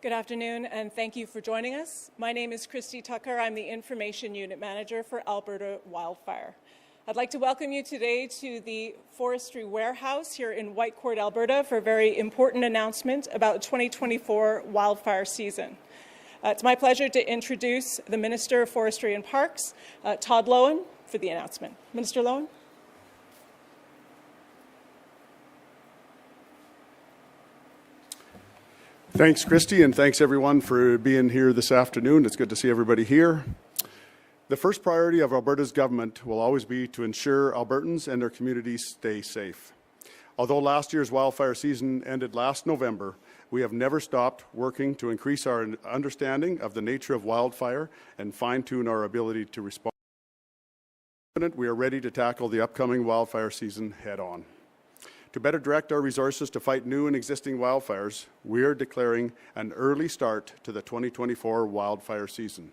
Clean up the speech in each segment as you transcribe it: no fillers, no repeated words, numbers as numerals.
Good afternoon, and thank you for joining us. My name is Christy Tucker. I'm the Information Unit Manager for Alberta Wildfire. I'd like to welcome you today to the Forestry Warehouse here in Whitecourt, Alberta, for a very important announcement about the 2024 wildfire season. It's my pleasure to introduce the Minister of Forestry and Parks, Todd Loewen, for the announcement. Minister Loewen. Thanks, Christy, and thanks everyone for being here this afternoon. It's good to see everybody here. The first priority of Alberta's government will always be to ensure Albertans and their communities stay safe. Although last year's wildfire season ended last November, we have never stopped working to increase our understanding of the nature of wildfire and fine-tune our ability to respond. We are ready to tackle the upcoming wildfire season head-on. To better direct our resources to fight new and existing wildfires, we are declaring an early start to the 2024 wildfire season.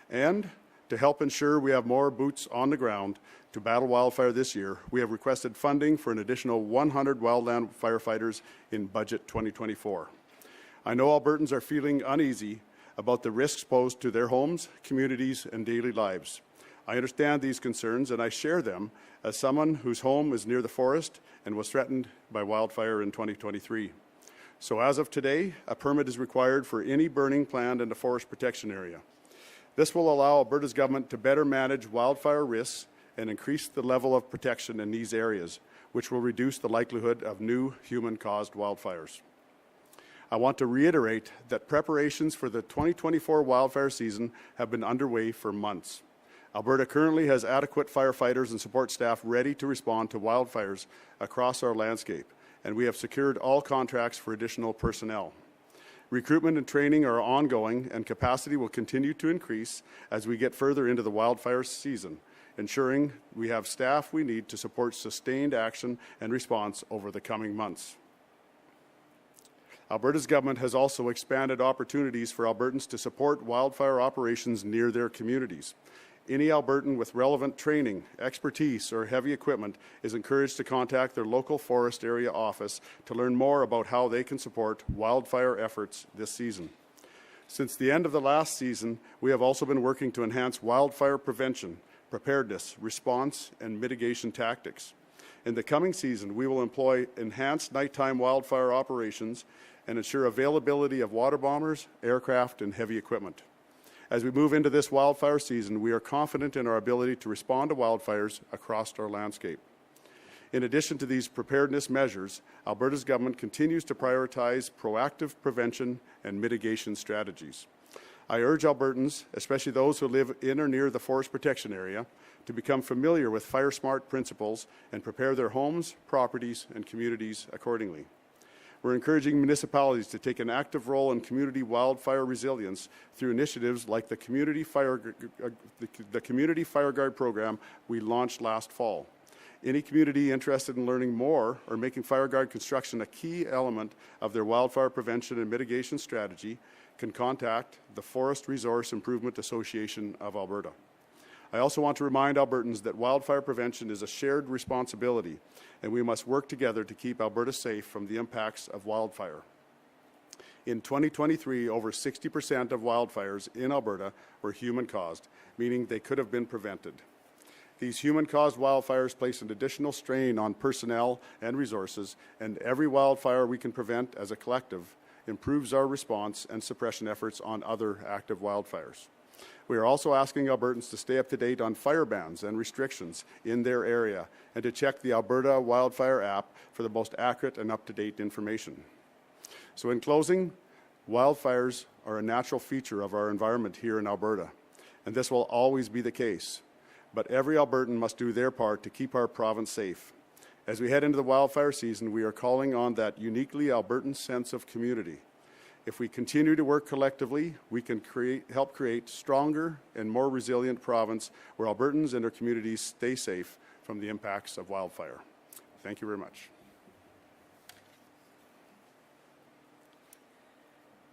And to help ensure we have more boots on the ground to battle wildfire this year, we have requested funding for an additional 100 wildland firefighters in Budget 2024. I know Albertans are feeling uneasy about the risks posed to their homes, communities, and daily lives. I understand these concerns, and I share them as someone whose home is near the forest and was threatened by wildfire in 2023. So as of today, a permit is required for any burning planned in the forest protection area. This will allow Alberta's government to better manage wildfire risks and increase the level of protection in these areas, which will reduce the likelihood of new human-caused wildfires. I want to reiterate that preparations for the 2024 wildfire season have been underway for months. Alberta currently has adequate firefighters and support staff ready to respond to wildfires across our landscape, and we have secured all contracts for additional personnel. Recruitment and training are ongoing, and capacity will continue to increase as we get further into the wildfire season, ensuring we have staff we need to support sustained action and response over the coming months. Alberta's government has also expanded opportunities for Albertans to support wildfire operations near their communities. Any Albertan with relevant training, expertise, or heavy equipment is encouraged to contact their local forest area office to learn more about how they can support wildfire efforts this season. Since the end of the last season, we have also been working to enhance wildfire prevention, preparedness, response, and mitigation tactics. In the coming season, we will employ enhanced nighttime wildfire operations and ensure availability of water bombers, aircraft, and heavy equipment. As we move into this wildfire season, we are confident in our ability to respond to wildfires across our landscape. In addition to these preparedness measures, Alberta's government continues to prioritize proactive prevention and mitigation strategies. I urge Albertans, especially those who live in or near the forest protection area, to become familiar with fire-smart principles and prepare their homes, properties, and communities accordingly. We're encouraging municipalities to take an active role in community wildfire resilience through initiatives like the Community Fireguard program we launched last fall. Any community interested in learning more or making Fireguard construction a key element of their wildfire prevention and mitigation strategy can contact the Forest Resource Improvement Association of Alberta. I also want to remind Albertans that wildfire prevention is a shared responsibility, and we must work together to keep Alberta safe from the impacts of wildfire. In 2023, over 60% of wildfires in Alberta were human-caused, meaning they could have been prevented. These human-caused wildfires place an additional strain on personnel and resources, and every wildfire we can prevent as a collective improves our response and suppression efforts on other active wildfires. We are also asking Albertans to stay up to date on fire bans and restrictions in their area and to check the Alberta Wildfire app for the most accurate and up-to-date information. So in closing, wildfires are a natural feature of our environment here in Alberta, and this will always be the case. But every Albertan must do their part to keep our province safe. As we head into the wildfire season, we are calling on that uniquely Albertan sense of community. If we continue to work collectively, we can help create stronger and more resilient province where Albertans and their communities stay safe from the impacts of wildfire. Thank you very much.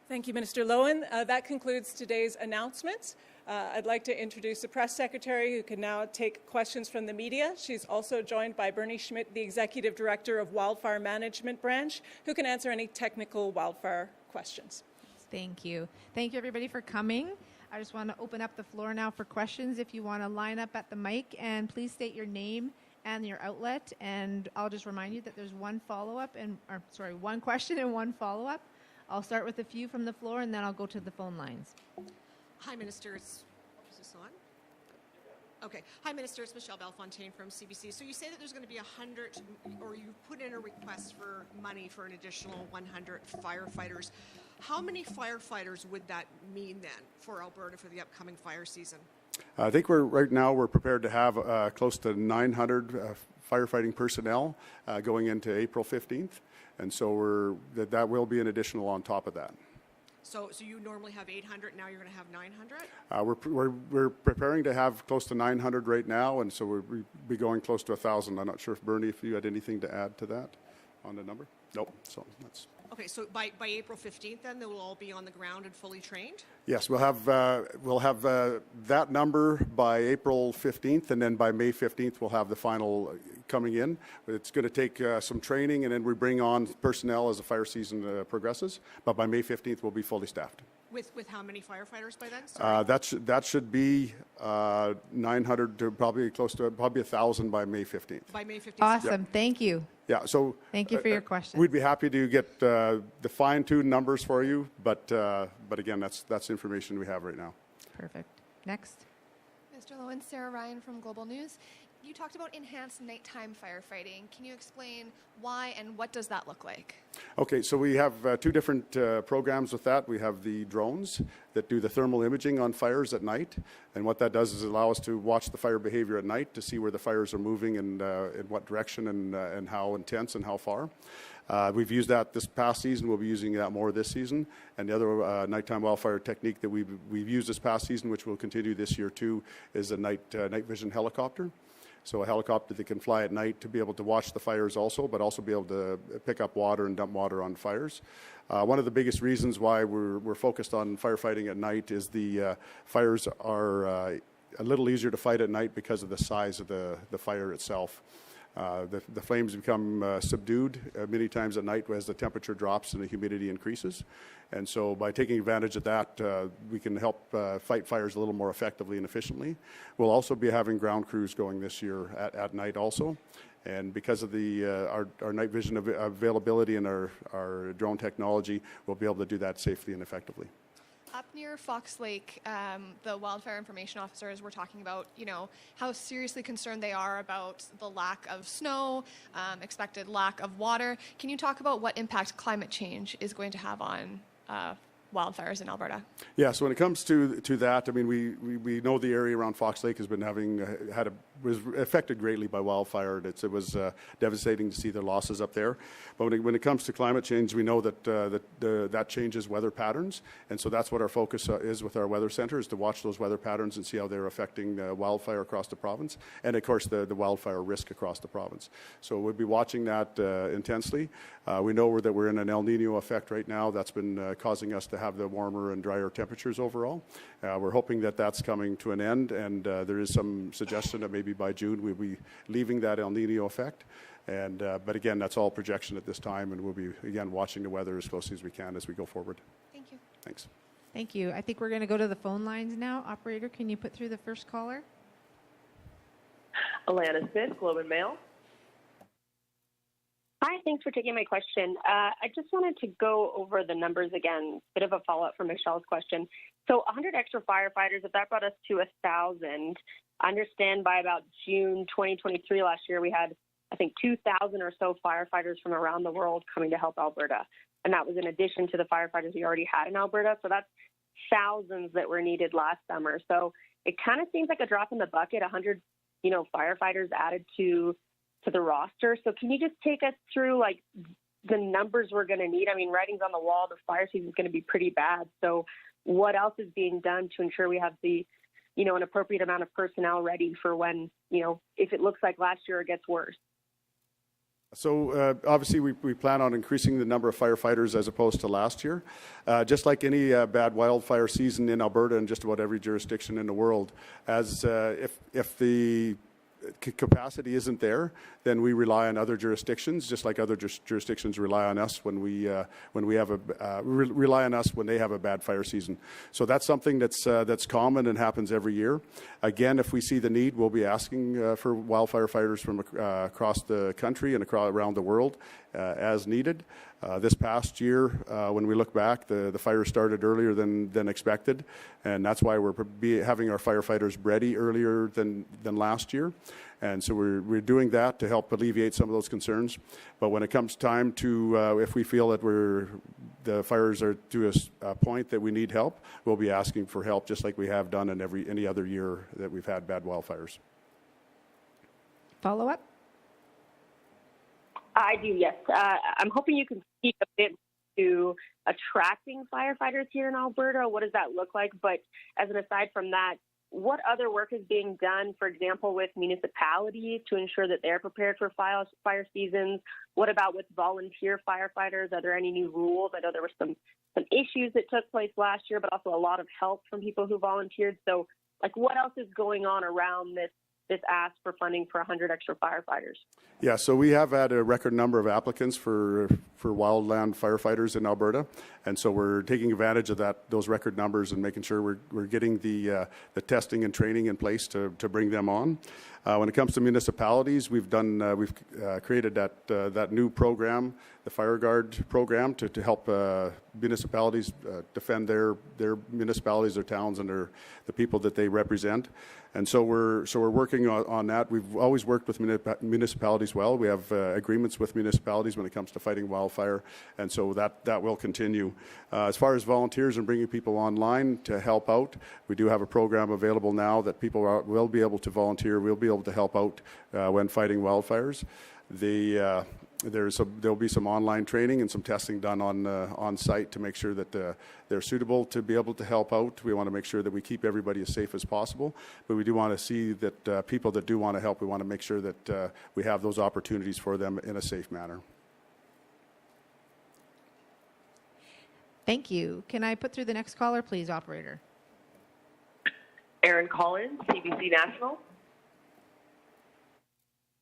Thank you, Minister Loewen. That concludes today's announcements. I'd like to introduce the press secretary who can now take questions from the media. She's also joined by Bernie Schmidt, the Executive Director of Wildfire Management Branch, who can answer any technical wildfire questions. Thank you. Thank you, everybody, for coming. I just want to open up the floor now for questions. If you want to line up at the mic, and please state your name and your outlet. And I'll just remind you that there's one one question and one follow-up. I'll start with a few from the floor, and then I'll go to the phone lines. Hi, Minister. Is this on? Okay. Hi, Minister. It's Michelle Bellefontaine from CBC. So you say that there's going to be 100, or you put in a request for money for an additional 100 firefighters. How many firefighters would that mean then for Alberta for the upcoming fire season? I think right now we're prepared to have close to 900 firefighting personnel going into April 15th, and so that will be an additional on top of that. So you normally have 800, now you're going to have 900? We're preparing to have close to 900 right now, and so we'll be going close to 1,000. I'm not sure if Bernie, if you had anything to add to that on the number? Nope. So that's. Okay, so by April 15th, then they will all be on the ground and fully trained? Yes, we'll have that number by April 15th, and then by May 15th we'll have the final coming in. It's going to take some training, and then we bring on personnel as the fire season progresses. But by May 15th we'll be fully staffed. With how many firefighters by then? Sorry. That should be 900 to probably 1,000 by May 15th. By May 15th. Awesome. Yep. Thank you. Yeah. So thank you for your question. We'd be happy to get the fine-tuned numbers for you, but again, that's information we have right now. Perfect. Next. Mr. Loewen, Sarah Ryan from Global News. You talked about enhanced nighttime firefighting. Can you explain why and what does that look like? Okay, so we have two different programs with that. We have the drones that do the thermal imaging on fires at night, and what that does is allow us to watch the fire behavior at night to see where the fires are moving and in what direction and how intense and how far. We've used that this past season. We'll be using that more this season. And the other nighttime wildfire technique that we've used this past season, which we'll continue this year too, is a night vision helicopter. So a helicopter that can fly at night to be able to watch the fires also, but also be able to pick up water and dump water on fires. One of the biggest reasons why we're focused on firefighting at night is the fires are a little easier to fight at night because of the size of the fire itself. The flames become subdued many times at night as the temperature drops and the humidity increases. And so by taking advantage of that, we can help fight fires a little more effectively and efficiently. We'll also be having ground crews going this year at night also. And because of our night vision availability and our drone technology, we'll be able to do that safely and effectively. Up near Fox Lake, the wildfire information officers were talking about, how seriously concerned they are about the lack of snow, expected lack of water. Can you talk about what impact climate change is going to have on wildfires in Alberta? Yeah, so when it comes to that, I mean, we know the area around Fox Lake has been was affected greatly by wildfire. It was devastating to see the losses up there. But when it comes to climate change, we know that that changes weather patterns, and so that's what our focus is with our weather center, is to watch those weather patterns and see how they're affecting wildfire across the province, and of course the wildfire risk across the province. So we'll be watching that intensely. We know that we're in an El Nino effect right now. That's been causing us to have the warmer and drier temperatures overall. We're hoping that that's coming to an end, and there is some suggestion that maybe by June we'll be leaving that El Nino effect. But again, that's all projection at this time, and we'll be, again, watching the weather as closely as we can as we go forward. Thank you. Thanks. Thank you. I think we're going to go to the phone lines now. Operator, can you put through the first caller? Alana Smith, Globe and Mail. Hi, thanks for taking my question. I just wanted to go over the numbers again, bit of a follow-up from Michelle's question. So 100 extra firefighters, if that brought us to 1,000, I understand by about June 2023 last year, we had, I think, 2,000 or so firefighters from around the world coming to help Alberta. And that was in addition to the firefighters we already had in Alberta. So that's thousands that were needed last summer. So it kind of seems like a drop in the bucket, 100, firefighters added to the roster. So can you just take us through like the numbers we're going to need? I mean, writing's on the wall, the fire season is going to be pretty bad. So what else is being done to ensure we have the, an appropriate amount of personnel ready for when, if it looks like last year it gets worse? So obviously we plan on increasing the number of firefighters as opposed to last year. Just like any bad wildfire season in Alberta and just about every jurisdiction in the world, as if the capacity isn't there, then we rely on other jurisdictions, just like other jurisdictions rely on us when we have rely on us when they have a bad fire season. So that's something that's common and happens every year. Again, if we see the need, we'll be asking for wildfire fighters from across the country and around the world as needed. This past year, when we look back, the fire started earlier than expected, and that's why we're having our firefighters ready earlier than last year. And so we're doing that to help alleviate some of those concerns. But when it comes time to, if we feel that the fires are to a point that we need help, we'll be asking for help, just like we have done in any other year that we've had bad wildfires. Follow up? I do, yes. I'm hoping you can speak a bit to attracting firefighters here in Alberta. What does that look like? But as an aside from that, what other work is being done, for example, with municipalities to ensure that they're prepared for fire seasons? What about with volunteer firefighters? Are there any new rules? I know there were some issues that took place last year, but also a lot of help from people who volunteered. So, what else is going on around this ask for funding for 100 extra firefighters? Yeah, so we have had a record number of applicants for wildland firefighters in Alberta, and so we're taking advantage of those record numbers and making sure we're getting the testing and training in place to bring them on. When it comes to municipalities, we've created that new program, the Fire Guard program, to help municipalities defend their municipalities, their towns, and the people that they represent. And so we're working on that. We've always worked with municipalities well. We have agreements with municipalities when it comes to fighting wildfire, and so that will continue. As far as volunteers and bringing people online to help out, we do have a program available now that people will be able to volunteer, will be able to help out when fighting wildfires. There'll be some online training and some testing done on site to make sure that they're suitable to be able to help out. We want to make sure that we keep everybody as safe as possible, but we do want to see that people that do want to help, we want to make sure that we have those opportunities for them in a safe manner. Thank you. Can I put through the next caller, please, operator? Aaron Collins, CBC National.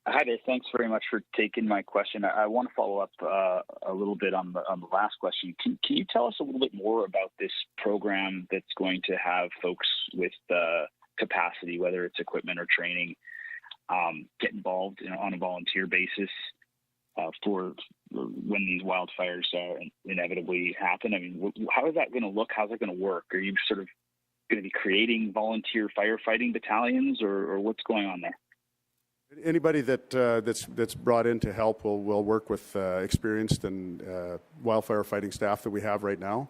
Hi there. Thanks very much for taking my question. I want to follow up a little bit on the last question. Can you tell us a little bit more about this program that's going to have folks with capacity, whether it's equipment or training, get involved on a volunteer basis for when these wildfires inevitably happen? I mean, how is that going to look? How's it going to work? Are you sort of going to be creating volunteer firefighting battalions, or what's going on there? Anybody that's brought in to help will work with experienced and wildfire fighting staff that we have right now.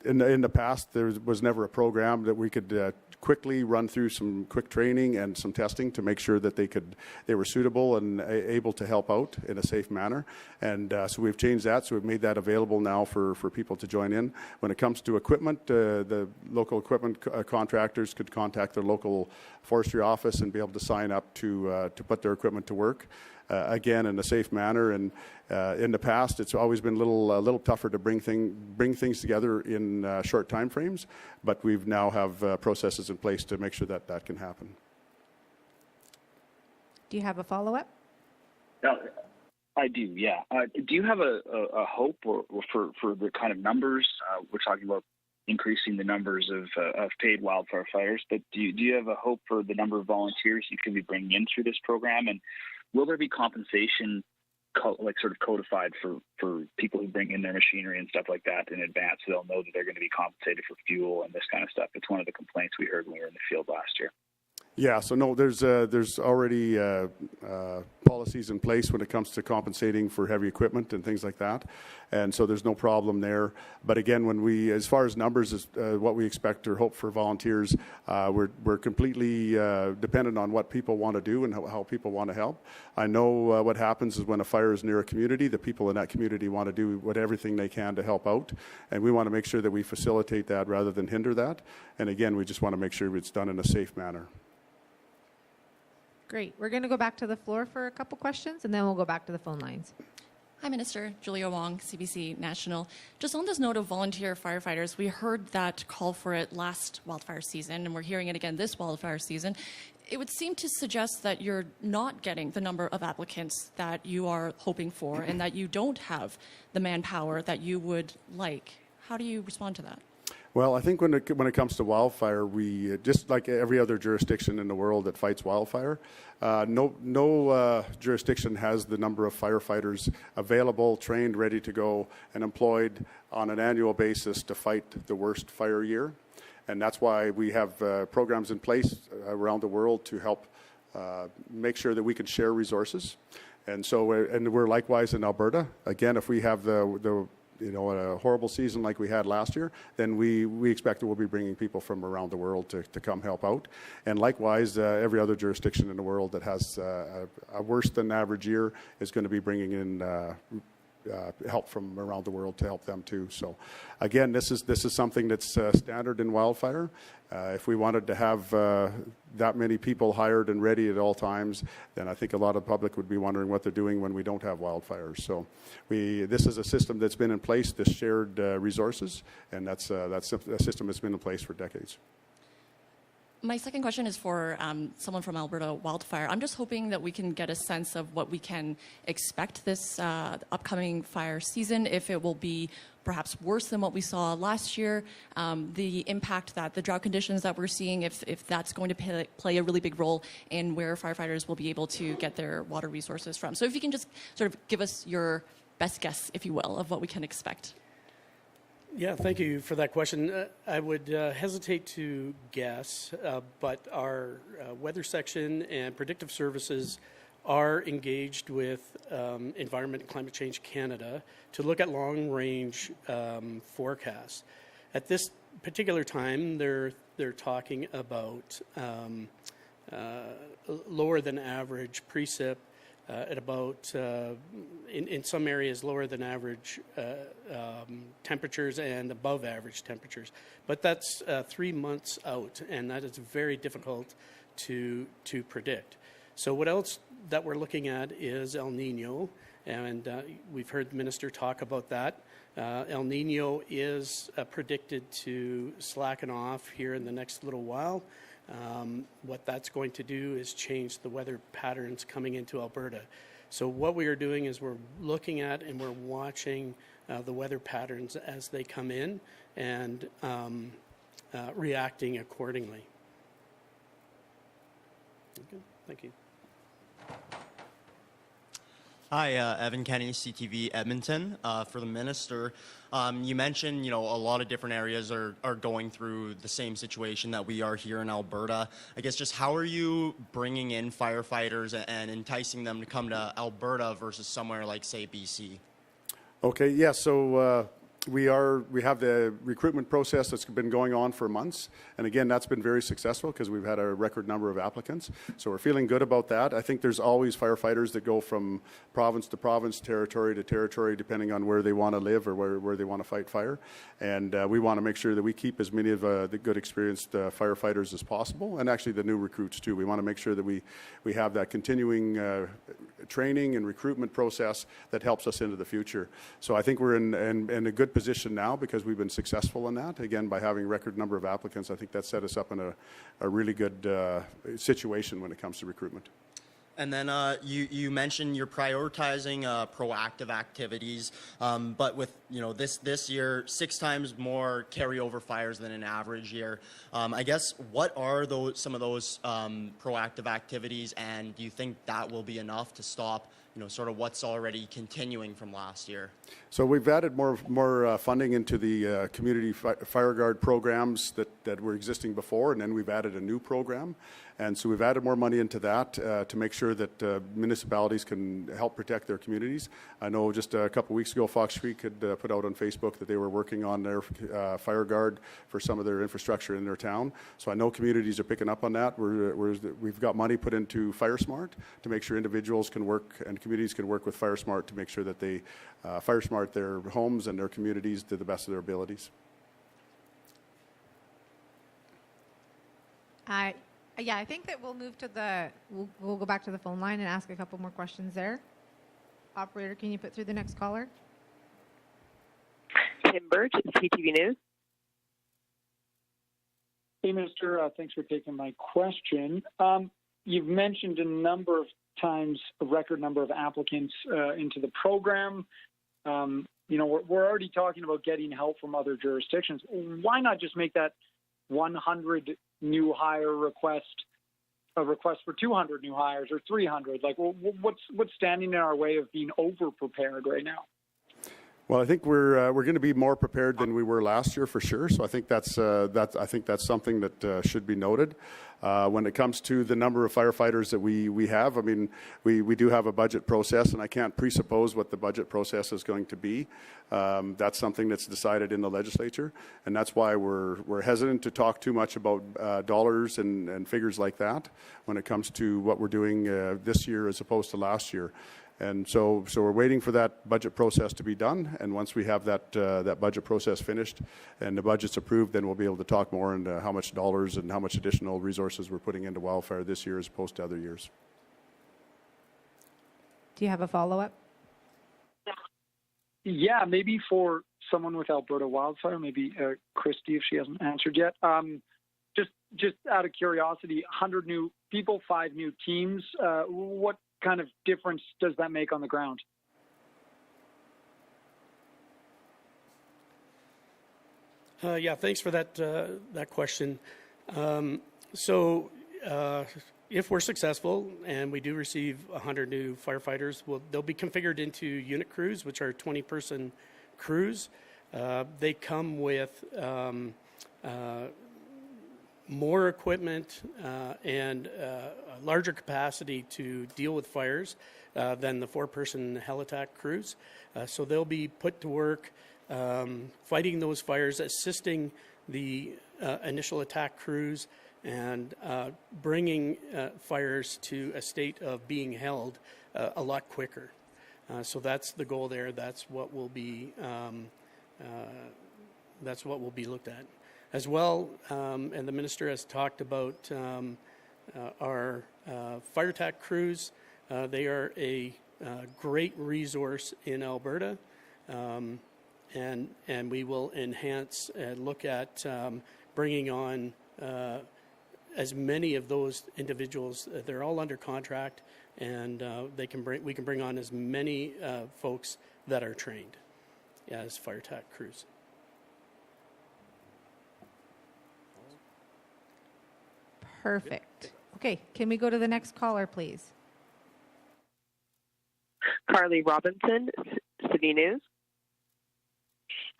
In the past, there was never a program that we could quickly run through some quick training and some testing to make sure that they were suitable and able to help out in a safe manner. And so we've changed that. So we've made that available now for people to join in. When it comes to equipment, the local equipment contractors could contact their local forestry office and be able to sign up to put their equipment to work. Again, in a safe manner, and in the past, it's always been a little tougher to bring things together in short time frames. But we've now have processes in place to make sure that can happen. Do you have a follow-up? I do. Yeah. Do you have a hope or for the kind of numbers we're talking about? Increasing the numbers of paid wildfire fighters, but do you have a hope for the number of volunteers you could be bringing in through this program? And will there be compensation, sort of codified for people who bring in their machinery and stuff like that in advance, so they'll know that they're going to be compensated for fuel and this kind of stuff? It's one of the complaints we heard when we were in the field last year. Yeah, so no, there's already policies in place when it comes to compensating for heavy equipment and things like that, and so there's no problem there. But again, as far as numbers, is what we expect or hope for volunteers, we're completely dependent on what people want to do and how people want to help. I know what happens is when a fire is near a community, the people in that community want to do everything they can to help out, and we want to make sure that we facilitate that rather than hinder that. And again, we just want to make sure it's done in a safe manner. Great. We're going to go back to the floor for a couple questions, and then we'll go back to the phone lines. Hi, Minister. Julia Wong, CBC National. Just on this note of volunteer firefighters, we heard that call for it last wildfire season, and we're hearing it again this wildfire season. it would seem to suggest that you're not getting the number of applicants that you are hoping for and that you don't have the manpower that you would like. How do you respond to that? Well, I think when it comes to wildfire, we just like every other jurisdiction in the world that fights wildfire, no jurisdiction has the number of firefighters available, trained, ready to go, and employed on an annual basis to fight the worst fire year. And that's why we have programs in place around the world to help make sure that we can share resources. And so, we're likewise in Alberta. Again, if we have a horrible season like we had last year, then we expect that we'll be bringing people from around the world to come help out. And likewise, every other jurisdiction in the world that has a worse than average year is going to be bringing in help from around the world to help them too. So again, this is something that's standard in wildfire. If we wanted to have that many people hired and ready at all times, then I think a lot of the public would be wondering what they're doing when we don't have wildfires. So this is a system that's been in place, this shared resources, and that's a system that's been in place for decades. My second question is for someone from Alberta Wildfire. I'm just hoping that we can get a sense of what we can expect this upcoming fire season, if it will be perhaps worse than what we saw last year, the impact that the drought conditions that we're seeing, if that's going to play a really big role in where firefighters will be able to get their water resources from. So if you can just sort of give us your best guess, if you will, of what we can expect. Yeah, thank you for that question. I would hesitate to guess, but our weather section and predictive services are engaged with Environment and Climate Change Canada to look at long-range forecasts. At this particular time, they're talking about lower than average precip at about, in some areas, lower than average temperatures and above average temperatures. But that's 3 months out, and that is very difficult to predict. So what else that we're looking at is El Nino, and we've heard the minister talk about that. El Nino is predicted to slacken off here in the next little while. What that's going to do is change the weather patterns coming into Alberta. So what we are doing is we're looking at and we're watching the weather patterns as they come in and reacting accordingly. Okay, thank you. Hi, Evan Kenny, CTV Edmonton. For the minister, you mentioned, a lot of different areas are going through the same situation that we are here in Alberta. I guess just how are you bringing in firefighters and enticing them to come to Alberta versus somewhere like, say, BC? Okay, yeah, so we have the recruitment process that's been going on for months, and again, that's been very successful because we've had a record number of applicants. So we're feeling good about that. I think there's always firefighters that go from province to province, territory to territory, depending on where they want to live or where they want to fight fire. And we want to make sure that we keep as many of the good experienced firefighters as possible, and actually the new recruits too. We want to make sure that we have that continuing training and recruitment process that helps us into the future. So I think we're in a good position now because we've been successful in that. Again, by having a record number of applicants, I think that set us up in a really good situation when it comes to recruitment. And then you mentioned you're prioritizing proactive activities, but with this year 6 times more carryover fires than an average year. I guess what are some of those proactive activities, and do you think that will be enough to stop sort of what's already continuing from last year? So we've added more funding into the community fire guard programs that were existing before, and then we've added a new program. And so we've added more money into that to make sure that municipalities can help protect their communities. I know just a couple weeks ago, Fox Creek had put out on Facebook that they were working on their fire guard for some of their infrastructure in their town. So I know communities are picking up on that. We've got money put into FireSmart to make sure individuals can work and communities can work with FireSmart to make sure that they FireSmart their homes and their communities to the best of their abilities. Yeah, I think that we'll move to we'll go back to the phone line and ask a couple more questions there. Operator, can you put through the next caller? Tim Birch, CTV News. Hey, Minister, thanks for taking my question. you've mentioned a number of times a record number of applicants into the program. We're already talking about getting help from other jurisdictions. Why not just make that 100 new hire request a request for 200 new hires or 300? Like, what's standing in our way of being over prepared right now? Well, I think we're going to be more prepared than we were last year for sure. So I think that's something that should be noted. When it comes to the number of firefighters that we have, I mean, we do have a budget process, and I can't presuppose what the budget process is going to be. That's something that's decided in the legislature, and that's why we're hesitant to talk too much about dollars and figures like that when it comes to what we're doing this year as opposed to last year. And so we're waiting for that budget process to be done, and once we have that budget process finished and the budget's approved, then we'll be able to talk more into how much dollars and how much additional resources we're putting into wildfire this year as opposed to other years. Do you have a follow-up? Yeah, maybe for someone with Alberta Wildfire, maybe Christy, if she hasn't answered yet. Just out of curiosity, 100 new people, 5 new teams. What kind of difference does that make on the ground? Yeah, thanks for that question. If we're successful and we do receive 100 new firefighters, they'll be configured into unit crews, which are 20-person crews. They come with more equipment and a larger capacity to deal with fires than the 4-person hell attack crews. So they'll be put to work fighting those fires, assisting the initial attack crews, and bringing fires to a state of being held a lot quicker. So that's the goal there. That's what will be looked at. As well, and the minister has talked about our fire attack crews. They are a great resource in Alberta, and we will enhance and look at bringing on as many of those individuals. They're all under contract, and we can bring on as many folks that are trained as fire attack crews. Perfect. Okay, can we go to the next caller, please? Carly Robinson, City News.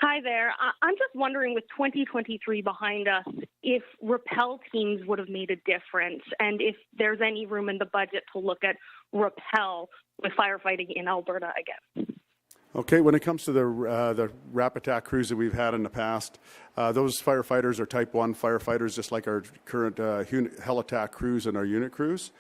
Hi there. I'm just wondering, with 2023 behind us, if rappel teams would have made a difference, and if there's any room in the budget to look at rappel with firefighting in Alberta again. Okay, when it comes to the RAP attack crews that we've had in the past, those firefighters are type 1 firefighters, just like our current hell attack crews and our unit crews.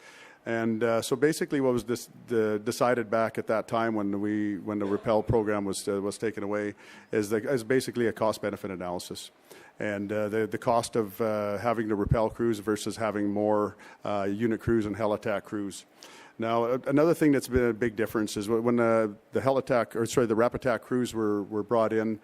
And so basically what was decided back at that time when the rappel program was taken away is basically a cost-benefit analysis. And the cost of having the rappel crews versus having more unit crews and hell attack crews. Now, another thing that's been a big difference is when the RAP attack crews were brought in.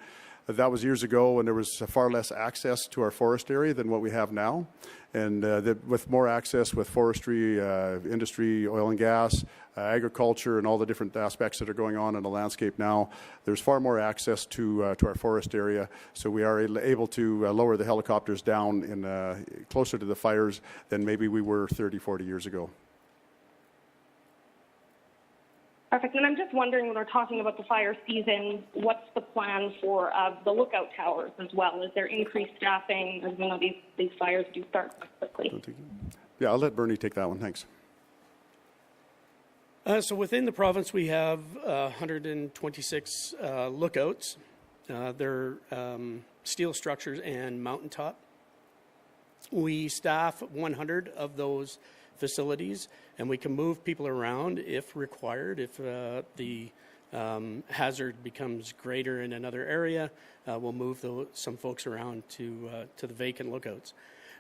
That was years ago when there was far less access to our forest area than what we have now. And with more access with forestry, industry, oil and gas, agriculture, and all the different aspects that are going on in the landscape now, there's far more access to our forest area. So we are able to lower the helicopters down closer to the fires than maybe we were 30, 40 years ago. Perfect. And I'm just wondering, when we're talking about the fire season, what's the plan for the lookout towers as well? Is there increased staffing as we know these fires do start quickly? Yeah, I'll let Bernie take that one. Thanks. So within the province, we have 126 lookouts. They're steel structures and mountaintop. We staff 100 of those facilities, and we can move people around if required. If the hazard becomes greater in another area, we'll move some folks around to the vacant lookouts.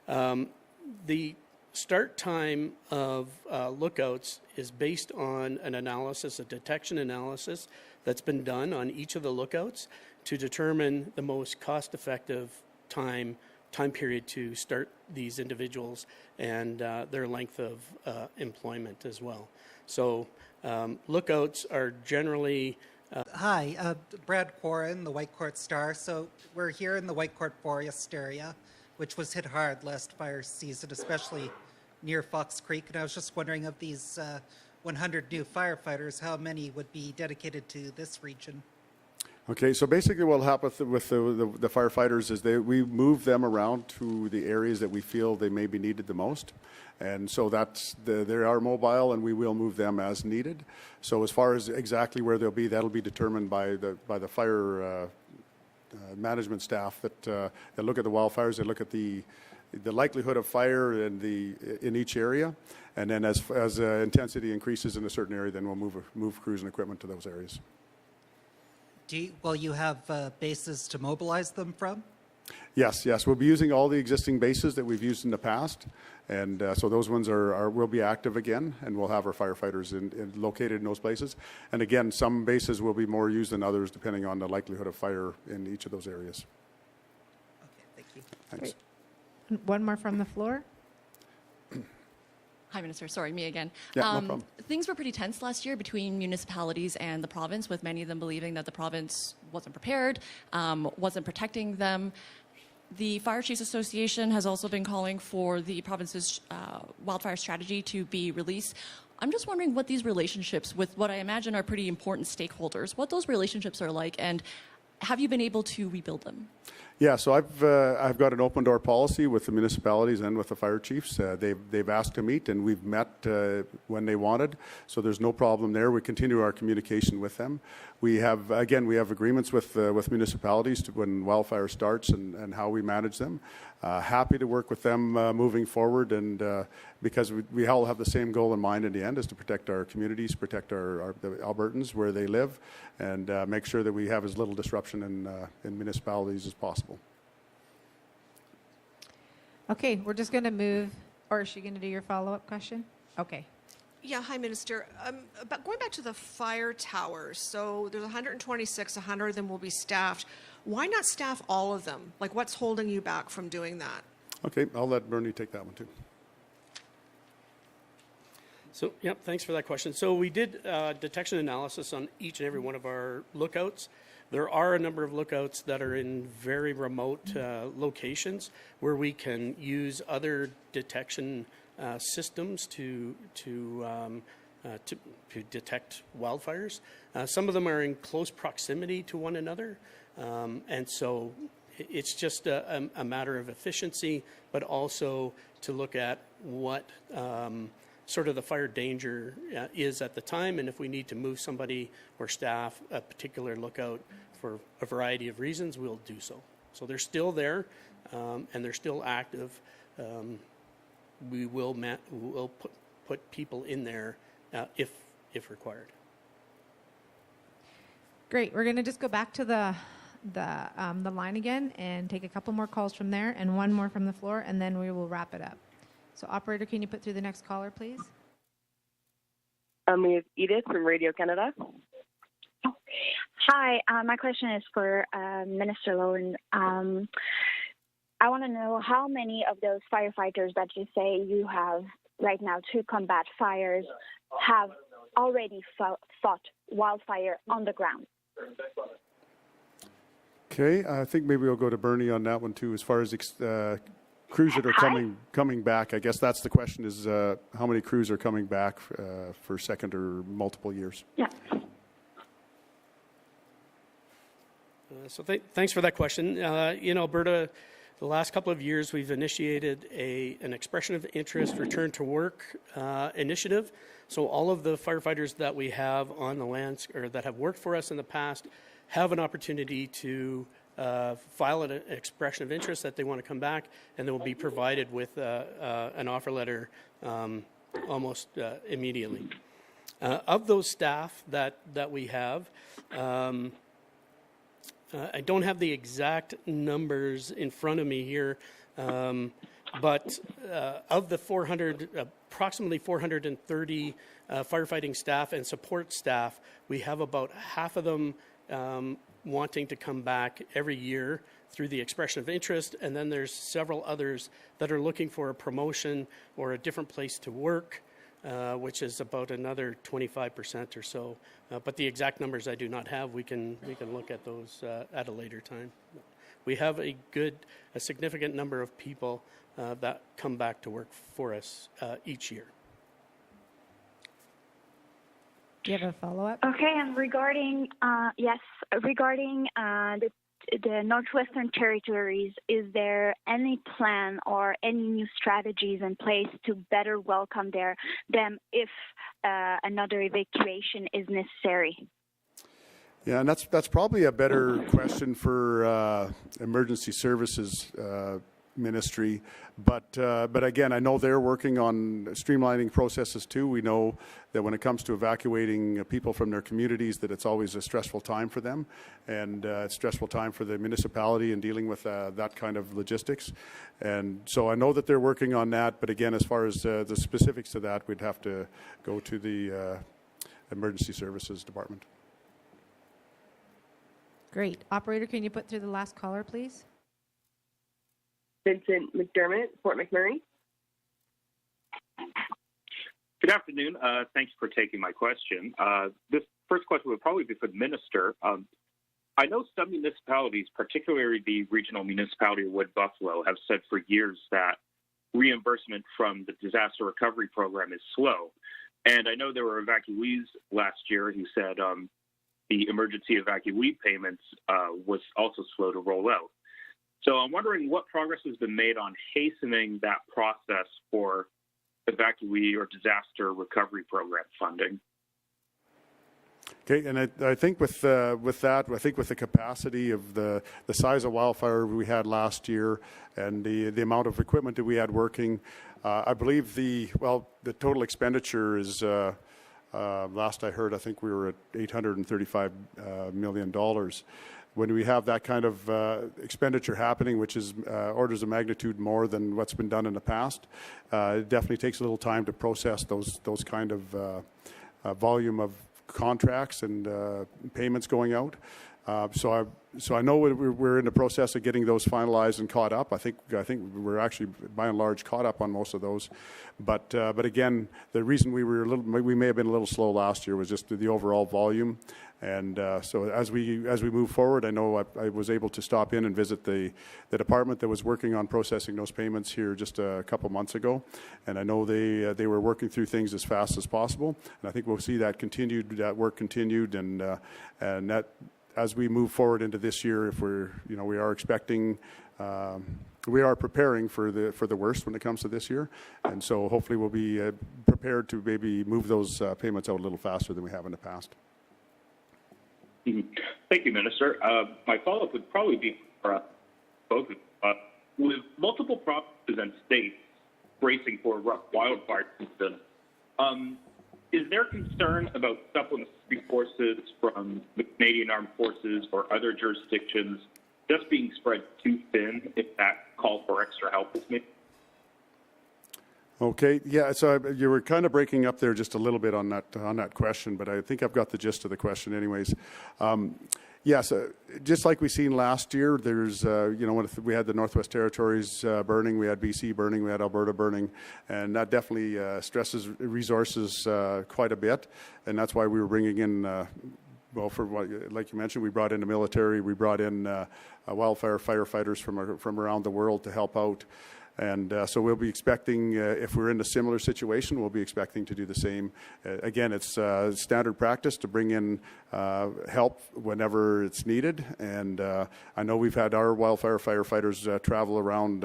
The start time of lookouts is based on an analysis, a detection analysis that's been done on each of the lookouts to determine the most cost-effective time time period to start these individuals and their length of employment as well. So lookouts are generally... Hi, Brad Quarren, the Whitecourt Star. So we're here in the Whitecourt Forest area, which was hit hard last fire season, especially near Fox Creek. And I was just wondering, of these 100 new firefighters, how many would be dedicated to this region? Okay, so basically what will happen with the firefighters is we move them around to the areas that we feel they may be needed the most. And so they are mobile, and we will move them as needed. So as far as exactly where they'll be, that'll be determined by the fire management staff that look at the wildfires. They look at the likelihood of fire in each area, and then as intensity increases in a certain area, then we'll move crews and equipment to those areas. Will you have bases to mobilize them from? Yes. We'll be using all the existing bases that we've used in the past, and so those ones will be active again, and we'll have our firefighters located in those places. And again, some bases will be more used than others, depending on the likelihood of fire in each of those areas. Okay, thank you. Thanks. Great. One more from the floor. Hi, Minister. Sorry, me again. Yeah, no problem. Things were pretty tense last year between municipalities and the province, with many of them believing that the province wasn't prepared, wasn't protecting them. The Fire Chiefs Association has also been calling for the province's wildfire strategy to be released. I'm just wondering what these relationships with what I imagine are pretty important stakeholders, what those relationships are like, and have you been able to rebuild them? Yeah, so I've got an open door policy with the municipalities and with the fire chiefs. They've asked to meet, and we've met when they wanted. So there's no problem there. We continue our communication with them. We have agreements with municipalities when wildfire starts and how we manage them. Happy to work with them moving forward, and because we all have the same goal in mind in the end, is to protect our communities, protect the Albertans where they live, and make sure that we have as little disruption in municipalities as possible. Okay, we're just going to move, or is she going to do your follow-up question? Okay. Yeah, hi, Minister. Going back to the fire towers, so there's 126, 100 of them will be staffed. Why not staff all of them? Like, what's holding you back from doing that? Okay, I'll let Bernie take that one too. So, yep, thanks for that question. So we did detection analysis on each and every one of our lookouts. There are a number of lookouts that are in very remote locations where we can use other detection systems to detect wildfires. Some of them are in close proximity to one another, and so it's just a matter of efficiency, but also to look at what sort of the fire danger is at the time, and if we need to move somebody or staff a particular lookout for a variety of reasons, we'll do so. So they're still there, and they're still active. We will put people in there if required. Great. We're going to just go back to the line again and take a couple more calls from there and one more from the floor, and then we will wrap it up. So, operator, can you put through the next caller, please? We have Edith from Radio Canada. Hi, my question is for Minister Loewen. I want to know how many of those firefighters that you say you have right now to combat fires have already fought wildfire on the ground. Okay, I think maybe we'll go to Bernie on that one too. As far as crews that are coming back, I guess that's the question: is how many crews are coming back for second or multiple years? Yeah. So thanks for that question. In Alberta, the last couple of years, we've initiated an expression of interest, return to work initiative. So all of the firefighters that we have on the lands or that have worked for us in the past have an opportunity to file an expression of interest that they want to come back, and they will be provided with an offer letter almost immediately. Of those staff that we have, I don't have the exact numbers in front of me here, but of the 400, approximately 430 firefighting staff and support staff, we have about half of them wanting to come back every year through the expression of interest, and then there's several others that are looking for a promotion or a different place to work, which is about another 25% or so. But the exact numbers I do not have. We can look at those at a later time. We have a significant number of people that come back to work for us each year. Do you have a follow-up? Okay, and regarding the Northwestern Territories, is there any plan or any new strategies in place to better welcome them if another evacuation is necessary? Yeah, and that's probably a better question for emergency services ministry. But again, I know they're working on streamlining processes too. We know that when it comes to evacuating people from their communities, that it's always a stressful time for them, and it's a stressful time for the municipality in dealing with that kind of logistics. And so I know that they're working on that. But again, as far as the specifics to that, we'd have to go to the emergency services department. Great. Operator, can you put through the last caller, please? Vincent McDermott, Fort McMurray. Good afternoon. Thanks for taking my question. This first question would probably be for the minister. I know some municipalities, particularly the regional municipality of Wood Buffalo, have said for years that reimbursement from the disaster recovery program is slow. And I know there were evacuees last year who said the emergency evacuee payments was also slow to roll out. So I'm wondering what progress has been made on hastening that process for evacuee or disaster recovery program funding. Okay, and I think with that, I think with the capacity of the size of wildfire we had last year and the amount of equipment that we had working, I believe the total expenditure is, last I heard, I think we were at $835 million. When we have that kind of expenditure happening, which is orders of magnitude more than what's been done in the past, it definitely takes a little time to process those kind of volume of contracts and payments going out. So I know we're in the process of getting those finalized and caught up. I think we're actually by and large caught up on most of those. But again, the reason we may have been a little slow last year was just the overall volume. And so as we move forward, I know I was able to stop in and visit the department that was working on processing those payments here just a couple months ago, and I know they were working through things as fast as possible. And I think we'll see that work continued, and that as we move forward into this year, if we are expecting. We are preparing for the worst when it comes to this year, and so hopefully we'll be prepared to maybe move those payments out a little faster than we have in the past. Thank you, Minister. My follow-up would probably be for both of you. With multiple provinces and states bracing for a rough wildfire season, is there concern about supplementary forces from the Canadian Armed Forces or other jurisdictions just being spread too thin if that call for extra help is made? Okay, yeah, so you were kind of breaking up there just a little bit on that question, but I think I've got the gist of the question anyways. Yes, just like we seen last year, there's, when we had the Northwest Territories burning, we had BC burning, we had Alberta burning, and that definitely stresses resources quite a bit, and that's why we were bringing in like you mentioned, we brought in the military, we brought in wildfire firefighters from around the world to help out. And so we'll be expecting, if we're in a similar situation, we'll be expecting to do the same. Again, it's standard practice to bring in help whenever it's needed. And I know we've had our wildfire firefighters travel around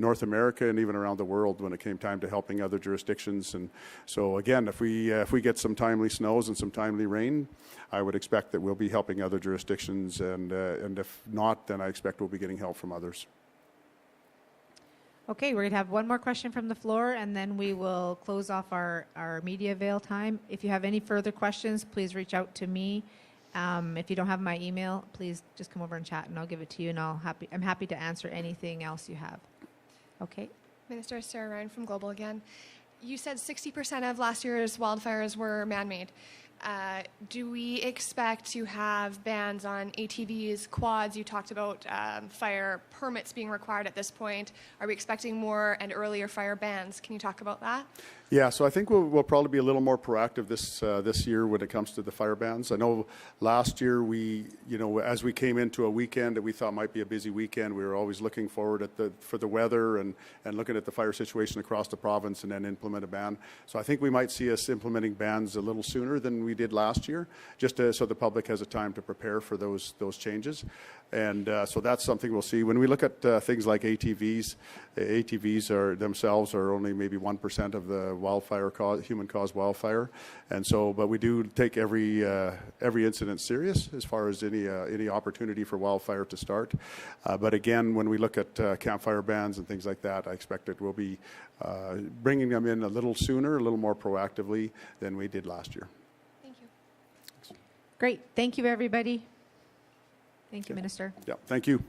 North America and even around the world when it came time to helping other jurisdictions. And so again, if we get some timely snows and some timely rain, I would expect that we'll be helping other jurisdictions. And if not, then I expect we'll be getting help from others. Okay, we're going to have one more question from the floor, and then we will close off our media avail time. If you have any further questions, please reach out to me. If you don't have my email, please just come over and chat, and I'll give it to you, and I'm happy to answer anything else you have. Okay. Minister Sarah Ryan from Global again. You said 60% of last year's wildfires were man-made. Do we expect to have bans on ATVs, quads? You talked about fire permits being required at this point. Are we expecting more and earlier fire bans? Can you talk about that? Yeah, so I think we'll probably be a little more proactive this year when it comes to the fire bans. I know last year as we came into a weekend that we thought might be a busy weekend, we were always looking forward for the weather and looking at the fire situation across the province and then implement a ban. So I think we might see us implementing bans a little sooner than we did last year, just so the public has a time to prepare for those changes. And so that's something we'll see. When we look at things like ATVs, ATVs themselves are only maybe 1% of the human-caused wildfire, and so but we do take every incident serious as far as any opportunity for wildfire to start. But again, when we look at campfire bans and things like that, I expect it will be bringing them in a little sooner, a little more proactively than we did last year. Thank you. Great. Thank you, everybody. Thank you, Minister. Yeah, thank you.